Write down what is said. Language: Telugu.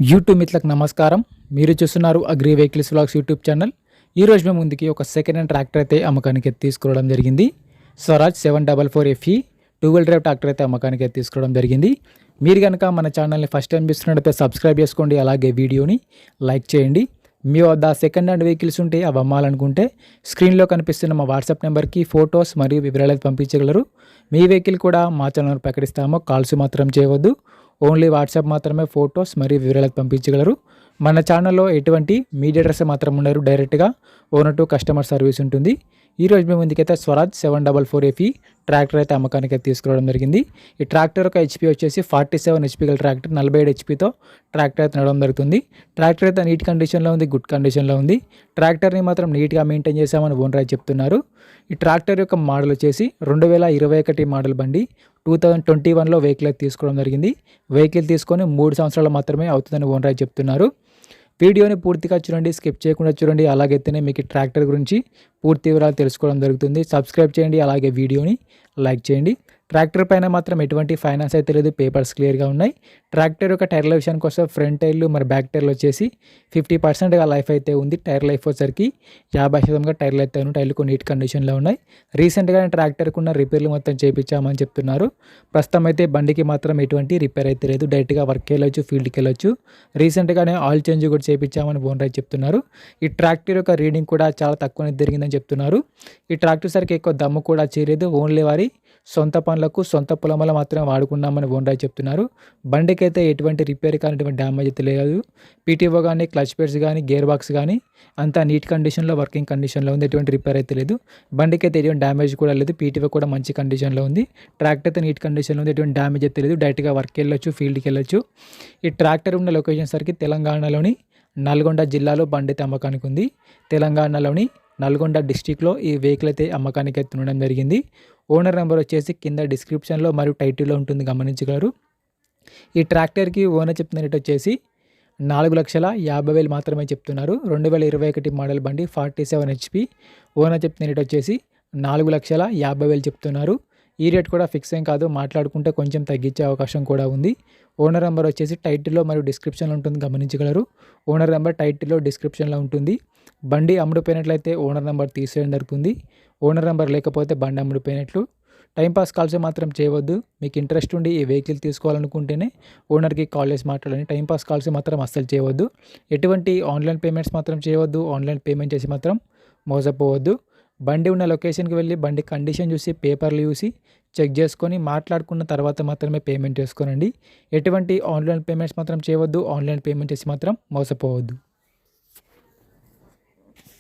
యూట్యూబ్ మిత్రులకు నమస్కారం. మీరు చూస్తున్నారు agri vehicles vlogs YouTube channel. ఈరోజు మేము ముందుకి ఒక సెకండ్ హ్యాండ్ ట్రాక్టర్ అయితే అమ్మకానికి తీసుకోవడం జరిగింది. Swaraj 744 FE 2-wheel drive tractor అయితే అమ్మకానికి తీసుకోవడం జరిగింది. మీరు కనుక మన ఛానల్ని ఫస్ట్ టైం చూస్తున్నట్టయితే సబ్స్క్రైబ్ చేసుకోండి, అలాగే వీడియోని లైక్ చేయండి. మీ వద్ద సెకండ్ హ్యాండ్ వెహికల్స్ ఉంటే అవి అమ్మాలనుకుంటే స్క్రీన్లో కనిపిస్తున్న మా వాట్సాప్ నెంబర్కి ఫొటోస్ మరియు వివరాలు పంపించగలరు. మీ వెహికల్ కూడా మా ఛానల్ ప్రకటిస్తామో, కాల్స్ మాత్రం చేయవద్దు. ఓన్లీ వాట్సాప్ మాత్రమే ఫొటోస్ మరియు వివరాలు పంపించగలరు. మన ఛానల్లో ఎటువంటి మీడియేటర్స్ మాత్రం ఉండరు, డైరెక్ట్గా ఓనర్ టు కస్టమర్ సర్వీస్ ఉంటుంది. ఈరోజు మేము ముందుకైతే స్వరాజ్ 744 FE ట్రాక్టర్ అయితే అమ్మకానికి తీసుకురావడం జరిగింది. ఈ ట్రాక్టర్ యొక్క హెచ్పి వచ్చేసి 47 HP గల ట్రాక్టర్, 47 HPతో ట్రాక్టర్ అయితే నడవడం జరుగుతుంది. ట్రాక్టర్ అయితే నీట్ కండిషన్లో ఉంది, గుడ్ కండిషన్లో ఉంది. ట్రాక్టర్ని మాత్రం నీట్గా మెయింటైన్ చేసామని ఓనర్ అయితే చెప్తున్నారు. ఈ ట్రాక్టర్ యొక్క మోడల్ వచ్చేసి 2021 మోడల్ బండి. 2021లో వెహికల్ అయితే తీసుకోవడం జరిగింది. వెహికల్ తీసుకొని 3 సంవత్సరాలు మాత్రమే అవుతుందని ఓనర్ అయితే చెప్తున్నారు. వీడియోని పూర్తిగా చూడండి, స్కిప్ చేయకుండా చూడండి. అలాగైతేనే మీకు ట్రాక్టర్ గురించి పూర్తి వివరాలు తెలుసుకోవడం జరుగుతుంది. సబ్స్క్రైబ్ చేయండి, అలాగే వీడియోని లైక్ చేయండి. ట్రాక్టర్ పైన మాత్రం ఎటువంటి ఫైనాన్స్ అయితే లేదు, పేపర్స్ క్లియర్గా ఉన్నాయి. ట్రాక్టర్ యొక్క టైర్ల విషయానికి వస్తే ఫ్రంట్ టైర్లు మరి బ్యాక్ టైర్లు వచ్చేసి 50%గా లైఫ్ అయితే ఉంది. టైర్ లైఫ్ వచ్చేసరికి 50% టైర్లు అయితే ఉన్నాయి. టైర్లు నీట్ కండిషన్లో ఉన్నాయి. రీసెంట్గా ట్రాక్టర్కి ఉన్న రిపేర్లు మొత్తం చేయించామని చెప్తున్నారు. ప్రస్తుతం అయితే బండికి మాత్రం ఎటువంటి రిపేర్ అయితే లేదు, డైరెక్ట్గా వర్క్కి వెళ్ళొచ్చు, ఫీల్డ్కి వెళ్ళొచ్చు. రీసెంట్గానే ఆయిల్ చేంజ్ కూడా చేయించామని ఓనర్ అయితే చెప్తున్నారు. ఈ ట్రాక్టర్ యొక్క రీడింగ్ కూడా చాలా తక్కువనే జరిగిందని చెప్తున్నారు. ఈ ట్రాక్టర్ సరికి ఎక్కువ దమ్ము కూడా చేయలేదు, ఓన్లీ వారి సొంత పనులకు సొంత పొలంలో మాత్రమే వాడుకున్నామని ఓనర్ చెప్తున్నారు. బండికి అయితే ఎటువంటి రిపేర్ కానీ ఎటువంటి డ్యామేజ్ అయితే లేదు. పీటీఓ కానీ, క్లచ్ ప్లేట్స్ కానీ, గేర్ బాక్స్ కానీ అంతా నీట్ కండిషన్లో, వర్కింగ్ కండిషన్లో ఉంది. ఎటువంటి రిపేర్ అయితే లేదు. బండికి అయితే ఎటువంటి డ్యామేజ్ కూడా లేదు. పీటీఓ కూడా మంచి కండిషన్లో ఉంది. ట్రాక్టర్ అయితే నీట్ కండిషన్లో ఉంది. ఎటువంటి డ్యామేజ్ అయితే లేదు. డైరెక్ట్గా వర్క్కి వెళ్ళొచ్చు, ఫీల్డ్కి వెళ్ళొచ్చు. ఈ ట్రాక్టర్ ఉన్న లొకేషన్ సరికి తెలంగాణలోని నల్గొండ జిల్లాలో బండి అయితే అమ్మకానికి ఉంది. తెలంగాణలోని నల్గొండ డిస్టిక్లో ఈ వెహికల్ అయితే అమ్మకానికి అయితే ఉండడం జరిగింది. ఓనర్ నెంబర్ వచ్చేసి కింద డిస్క్రిప్షన్లో మరియు టైటిల్లో ఉంటుంది, గమనించగలరు. ఈ ట్రాక్టర్కి ఓనర్ చెప్తున్న రేట్ వచ్చేసి 4,50,000 మాత్రమే చెప్తున్నారు. 2021 మోడల్ బండి, 47 HP. ఓనర్ చెప్తున్న రేట్ వచ్చేసి 4,50,000 చెప్తున్నారు. ఈ రేట్ కూడా ఫిక్స్ ఏం కాదు, మాట్లాడుకుంటే కొంచెం తగ్గించే అవకాశం కూడా ఉంది. ఓనర్ నెంబర్ వచ్చేసి టైటిల్లో మరియు డిస్క్రిప్షన్లో ఉంటుంది, గమనించగలరు. ఓనర్ నెంబర్ టైటిల్లో డిస్క్రిప్షన్లో ఉంటుంది. బండి అమ్ముడుపోయినట్లయితే ఓనర్ నెంబర్ తీసేయడం జరుగుతుంది. ఓనర్ నెంబర్ లేకపోతే బండి అమ్ముడుపోయినట్లు. టైంపాస్ కాల్స్ మాత్రం చేయవద్దు. మీకు ఇంట్రెస్ట్ ఉండి ఈ వెహికల్ తీసుకోవాలనుకుంటేనే ఓనర్కి కాల్ చేసి మాట్లాడండి. టైంపాస్ కాల్స్ మాత్రం అస్సలు చేయవద్దు. ఎటువంటి ఆన్లైన్ పేమెంట్స్ మాత్రం చేయవద్దు. ఆన్లైన్ పేమెంట్ చేసి మాత్రం మోసపోవద్దు. బండి ఉన్న లొకేషన్కి వెళ్ళి బండి కండిషన్ చూసి, పేపర్లు చూసి చెక్ చేసుకొని మాట్లాడుకున్న తర్వాత మాత్రమే పేమెంట్ చేసుకోనండి. ఎటువంటి ఆన్లైన్ పేమెంట్స్ మాత్రం చేయవద్దు. ఆన్లైన్ పేమెంట్ చేసి మాత్రం మోసపోవద్దు.